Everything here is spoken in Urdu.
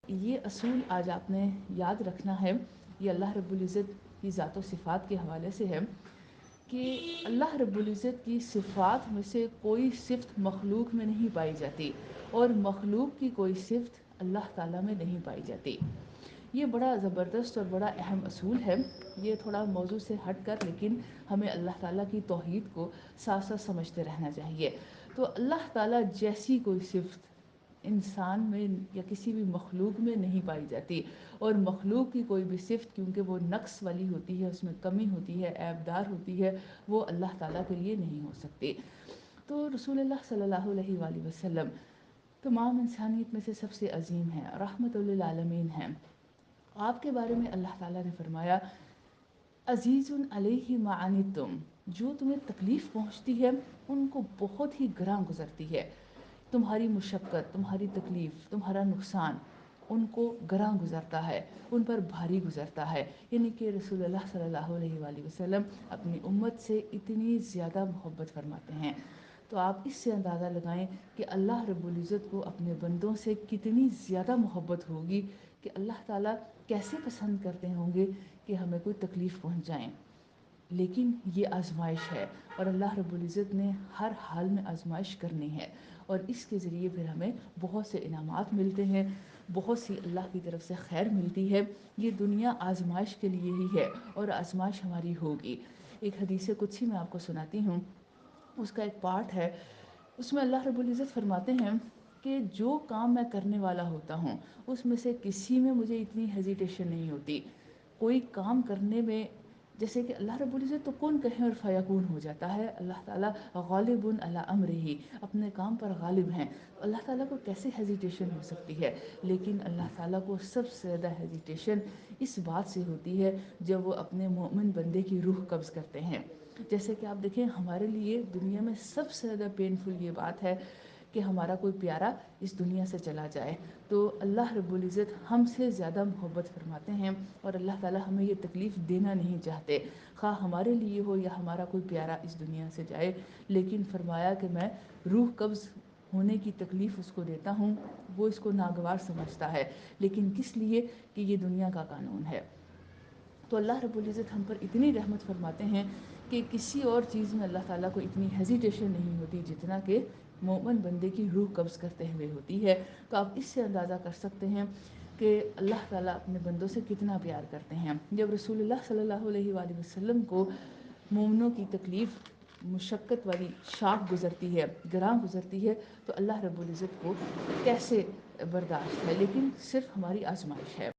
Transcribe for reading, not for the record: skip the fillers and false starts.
یہ اصول آج آپ نے یاد رکھنا ہے، یہ اللہ رب العزت کی ذات و صفات کے حوالے سے ہے کہ اللہ رب العزت کی صفات میں سے کوئی صفت مخلوق میں نہیں پائی جاتی اور مخلوق کی کوئی صفت اللہ تعالیٰ میں نہیں پائی جاتی۔ یہ بڑا زبردست اور بڑا اہم اصول ہے۔ یہ تھوڑا موضوع سے ہٹ کر لیکن ہمیں اللہ تعالیٰ کی توحید کو صاف صاف سمجھتے رہنا چاہیے۔ تو اللہ تعالیٰ جیسی کوئی صفت انسان میں یا کسی بھی مخلوق میں نہیں پائی جاتی، اور مخلوق کی کوئی بھی صفت کیونکہ وہ نقص والی ہوتی ہے، اس میں کمی ہوتی ہے، عیب دار ہوتی ہے، وہ اللہ تعالیٰ کے لیے نہیں ہو سکتی۔ تو رسول اللہ صلی اللہ علیہ وآلہ وسلم تمام انسانیت میں سے سب سے عظیم ہیں، رحمت للعالمین ہیں۔ آپ کے بارے میں اللہ تعالیٰ نے فرمایا عزیز علیہ ما عنتم، جو تمہیں تکلیف پہنچتی ہے ان کو بہت ہی گراں گزرتی ہے۔ تمہاری مشقت، تمہاری تکلیف، تمہارا نقصان ان کو گراں گزرتا ہے، ان پر بھاری گزرتا ہے۔ یعنی کہ رسول اللہ صلی اللہ علیہ وآلہ وسلم اپنی امت سے اتنی زیادہ محبت فرماتے ہیں۔ تو آپ اس سے اندازہ لگائیں کہ اللہ رب العزت کو اپنے بندوں سے کتنی زیادہ محبت ہوگی کہ اللہ تعالیٰ کیسے پسند کرتے ہوں گے کہ ہمیں کوئی تکلیف پہنچائیں۔ لیکن یہ آزمائش ہے اور اللہ رب العزت نے ہر حال میں آزمائش کرنی ہے، اور اس کے ذریعے پھر ہمیں بہت سے انعامات ملتے ہیں، بہت سی اللہ کی طرف سے خیر ملتی ہے۔ یہ دنیا آزمائش کے لیے ہی ہے اور آزمائش ہماری ہوگی۔ ایک حدیث قدسی میں آپ کو سناتی ہوں، اس کا ایک پارٹ ہے، اس میں اللہ رب العزت فرماتے ہیں کہ جو کام میں کرنے والا ہوتا ہوں اس میں سے کسی میں مجھے اتنی ہیزیٹیشن نہیں ہوتی۔ کوئی کام کرنے میں جیسے کہ اللہ رب العزت تو کن کہیں اور فیکون ہو جاتا ہے، اللہ تعالیٰ غالب علی امرہ، اپنے کام پر غالب ہیں، اللہ تعالیٰ کو کیسے ہیزیٹیشن ہو سکتی ہے؟ لیکن اللہ تعالیٰ کو سب سے زیادہ ہیزیٹیشن اس بات سے ہوتی ہے جب وہ اپنے مومن بندے کی روح قبض کرتے ہیں۔ جیسے کہ آپ دیکھیں ہمارے لیے دنیا میں سب سے زیادہ پینفل یہ بات ہے کہ ہمارا کوئی پیارا اس دنیا سے چلا جائے۔ تو اللہ رب العزت ہم سے زیادہ محبت فرماتے ہیں اور اللہ تعالیٰ ہمیں یہ تکلیف دینا نہیں چاہتے، خواہ ہمارے لیے ہو یا ہمارا کوئی پیارا اس دنیا سے جائے۔ لیکن فرمایا کہ میں روح قبض ہونے کی تکلیف اس کو دیتا ہوں، وہ اس کو ناگوار سمجھتا ہے، لیکن کس لیے کہ یہ دنیا کا قانون ہے۔ تو اللہ رب العزت ہم پر اتنی رحمت فرماتے ہیں کہ کسی اور چیز میں اللہ تعالیٰ کو اتنی ہیزیٹیشن نہیں ہوتی جتنا کہ مومن بندے کی روح قبض کرتے ہوئے ہوتی ہے۔ تو آپ اس سے اندازہ کر سکتے ہیں کہ اللہ تعالیٰ اپنے بندوں سے کتنا پیار کرتے ہیں۔ جب رسول اللہ صلی اللہ علیہ وآلہ وسلم کو مومنوں کی تکلیف، مشقت والی شاخ گزرتی ہے، گراں گزرتی ہے، تو اللہ رب العزت کو کیسے برداشت ہے؟ لیکن صرف ہماری آزمائش ہے۔